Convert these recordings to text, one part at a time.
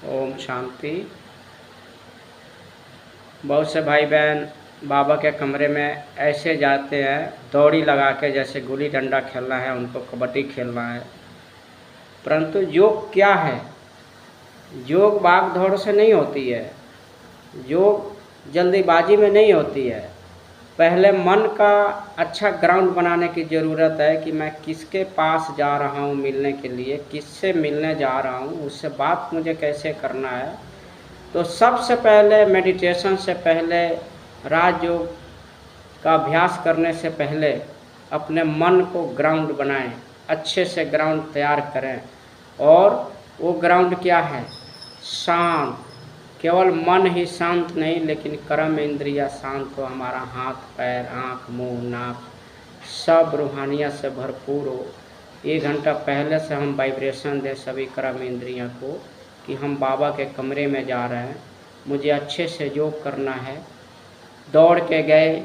ओम शांति। बहुत से भाई बहन बाबा के कमरे में ऐसे जाते हैं दौड़ी लगा के, जैसे गुल्ली डंडा खेलना है उनको, कबड्डी खेलना है। परंतु योग क्या है? योग भाग दौड़ से नहीं होती है, योग जल्दीबाजी में नहीं होती है। पहले मन का अच्छा ग्राउंड बनाने की ज़रूरत है कि मैं किसके पास जा रहा हूँ मिलने के लिए, किससे मिलने जा रहा हूँ, उससे बात मुझे कैसे करना है। तो सबसे पहले मेडिटेशन से पहले, राजयोग का अभ्यास करने से पहले अपने मन को ग्राउंड बनाएं, अच्छे से ग्राउंड तैयार करें। और वो ग्राउंड क्या है? शांत। केवल मन ही शांत नहीं, लेकिन कर्म इंद्रिया शांत हो, हमारा हाथ पैर आँख मुंह नाक सब रूहानियत से भरपूर हो। 1 घंटा पहले से हम वाइब्रेशन दें सभी कर्म इंद्रियों को कि हम बाबा के कमरे में जा रहे हैं, मुझे अच्छे से योग करना है। दौड़ के गए,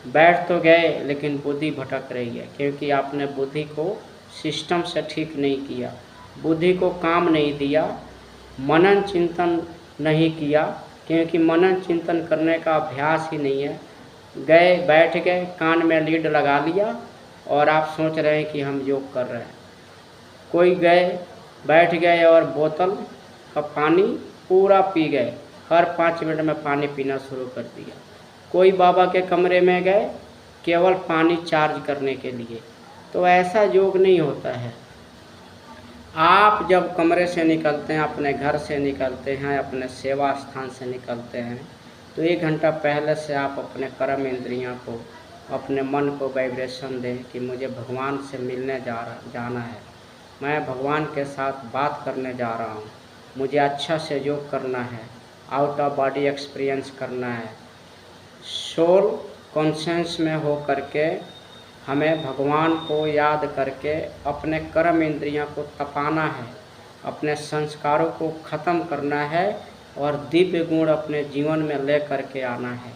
बैठ तो गए, लेकिन बुद्धि भटक रही है, क्योंकि आपने बुद्धि को सिस्टम से ठीक नहीं किया, बुद्धि को काम नहीं दिया, मनन चिंतन नहीं किया, क्योंकि मनन चिंतन करने का अभ्यास ही नहीं है। गए, बैठ गए, कान में लीड लगा लिया और आप सोच रहे हैं कि हम योग कर रहे हैं। कोई गए, बैठ गए और बोतल का पानी पूरा पी गए, हर 5 मिनट में पानी पीना शुरू कर दिया। कोई बाबा के कमरे में गए केवल पानी चार्ज करने के लिए। तो ऐसा योग नहीं होता है। आप जब कमरे से निकलते हैं, अपने घर से निकलते हैं, अपने सेवा स्थान से निकलते हैं, तो 1 घंटा पहले से आप अपने कर्म इंद्रियों को, अपने मन को वाइब्रेशन दें कि मुझे भगवान से मिलने जाना है, मैं भगवान के साथ बात करने जा रहा हूँ, मुझे अच्छा से योग करना है, आउट ऑफ बॉडी एक्सपीरियंस करना है। सोल कॉन्शियस में हो करके हमें भगवान को याद करके अपने कर्म इंद्रियों को तपाना है, अपने संस्कारों को ख़त्म करना है और दिव्य गुण अपने जीवन में ले करके आना है।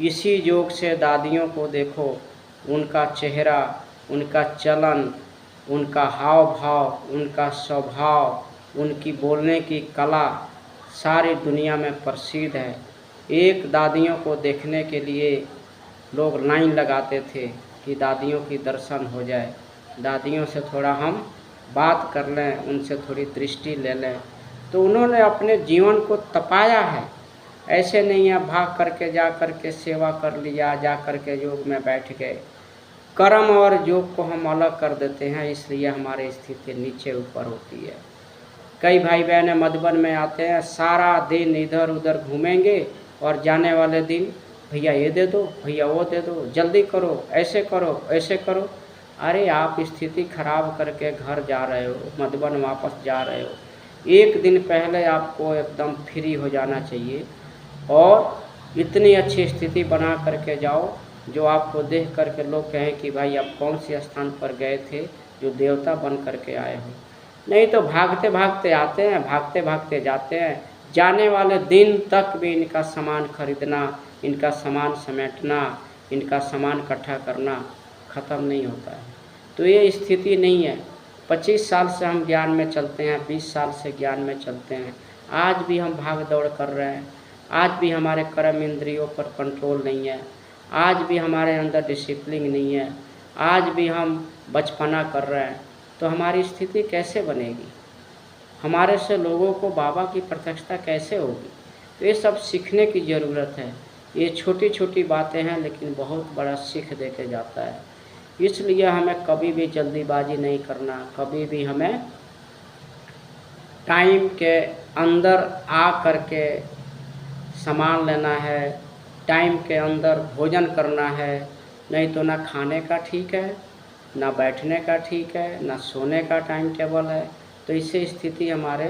इसी योग से दादियों को देखो, उनका चेहरा, उनका चलन, उनका हाव भाव, उनका स्वभाव, उनकी बोलने की कला सारी दुनिया में प्रसिद्ध है। एक दादियों को देखने के लिए लोग लाइन लगाते थे कि दादियों की दर्शन हो जाए, दादियों से थोड़ा हम बात कर लें, उनसे थोड़ी दृष्टि ले लें। तो उन्होंने अपने जीवन को तपाया है। ऐसे नहीं है भाग करके जा करके सेवा कर लिया, जा करके योग में बैठ गए। कर्म और योग को हम अलग कर देते हैं, इसलिए हमारी स्थिति नीचे ऊपर होती है। कई भाई बहन मधुबन में आते हैं, सारा दिन इधर उधर घूमेंगे और जाने वाले दिन भैया ये दे दो, भैया वो दे दो, जल्दी करो, ऐसे करो, ऐसे करो। अरे आप स्थिति खराब करके घर जा रहे हो, मधुबन वापस जा रहे हो। 1 दिन पहले आपको एकदम फ्री हो जाना चाहिए और इतनी अच्छी स्थिति बना करके जाओ जो आपको देख करके लोग कहें कि भाई आप कौन से स्थान पर गए थे जो देवता बन करके आए हो। नहीं तो भागते भागते आते हैं, भागते भागते जाते हैं। जाने वाले दिन तक भी इनका सामान खरीदना, इनका सामान समेटना, इनका सामान इकट्ठा करना ख़त्म नहीं होता है। तो ये स्थिति नहीं है। 25 साल से हम ज्ञान में चलते हैं, 20 साल से ज्ञान में चलते हैं, आज भी हम भाग दौड़ कर रहे हैं, आज भी हमारे कर्म इंद्रियों पर कंट्रोल नहीं है, आज भी हमारे अंदर डिसिप्लिन नहीं है, आज भी हम बचपना कर रहे हैं। तो हमारी स्थिति कैसे बनेगी? हमारे से लोगों को बाबा की प्रत्यक्षता कैसे होगी? तो ये सब सीखने की ज़रूरत है। ये छोटी छोटी बातें हैं, लेकिन बहुत बड़ा सीख दे के जाता है। इसलिए हमें कभी भी जल्दीबाजी नहीं करना, कभी भी हमें टाइम के अंदर आ करके सामान लेना है, टाइम के अंदर भोजन करना है। नहीं तो ना खाने का ठीक है, ना बैठने का ठीक है, ना सोने का टाइम टेबल है। तो इससे स्थिति हमारे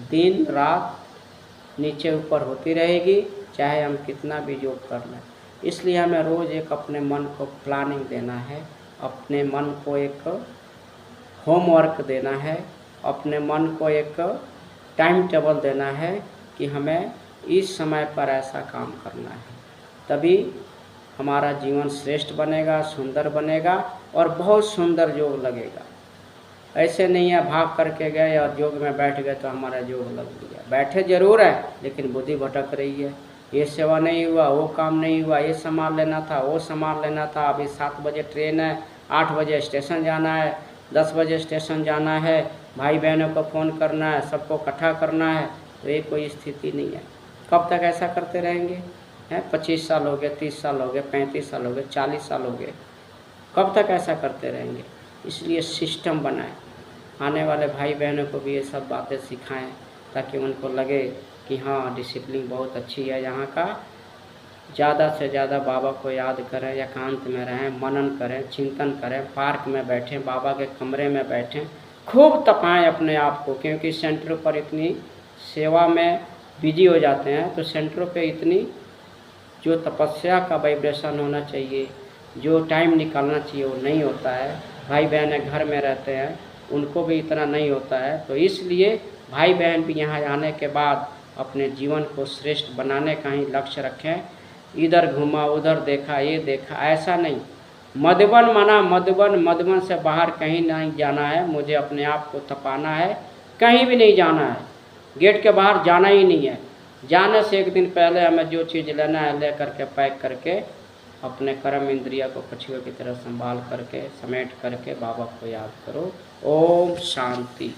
दिन रात नीचे ऊपर होती रहेगी, चाहे हम कितना भी योग कर लें। इसलिए हमें रोज़ एक अपने मन को प्लानिंग देना है, अपने मन को एक होमवर्क देना है, अपने मन को एक टाइम टेबल देना है कि हमें इस समय पर ऐसा काम करना है। तभी हमारा जीवन श्रेष्ठ बनेगा, सुंदर बनेगा और बहुत सुंदर योग लगेगा। ऐसे नहीं है भाग करके गए और योग में बैठ गए तो हमारा योग लग गया। बैठे जरूर है लेकिन बुद्धि भटक रही है, ये सेवा नहीं हुआ, वो काम नहीं हुआ, ये सामान लेना था, वो सामान लेना था, अभी 7 बजे ट्रेन है, 8 बजे स्टेशन जाना है, 10 बजे स्टेशन जाना है, भाई बहनों को फ़ोन करना है, सबको इकट्ठा करना है। तो ये कोई स्थिति नहीं है। कब तक ऐसा करते रहेंगे? हैं 25 साल हो गए, 30 साल हो गए, 35 साल हो गए, 40 साल हो गए, कब तक ऐसा करते रहेंगे? इसलिए सिस्टम बनाएं, आने वाले भाई बहनों को भी ये सब बातें सिखाएं ताकि उनको लगे कि हाँ डिसिप्लिन बहुत अच्छी है यहाँ का। ज़्यादा से ज़्यादा बाबा को याद करें, एकांत में रहें, मनन करें, चिंतन करें, पार्क में बैठें, बाबा के कमरे में बैठें, खूब तपाएं अपने आप को, क्योंकि सेंटरों पर इतनी सेवा में बिजी हो जाते हैं तो सेंटरों पे इतनी जो तपस्या का वाइब्रेशन होना चाहिए, जो टाइम निकालना चाहिए वो नहीं होता है। भाई बहन घर में रहते हैं उनको भी इतना नहीं होता है। तो इसलिए भाई बहन भी यहाँ आने के बाद अपने जीवन को श्रेष्ठ बनाने का ही लक्ष्य रखें। इधर घूमा उधर देखा ये देखा ऐसा नहीं। मधुबन माना मधुबन, मधुबन से बाहर कहीं नहीं जाना है। मुझे अपने आप को तपाना है, कहीं भी नहीं जाना है, गेट के बाहर जाना ही नहीं है। जाने से एक दिन पहले हमें जो चीज़ लेना है ले करके पैक करके अपने कर्म इंद्रिया को कछुए की तरह संभाल करके समेट करके बाबा को याद करो। ओम शांति।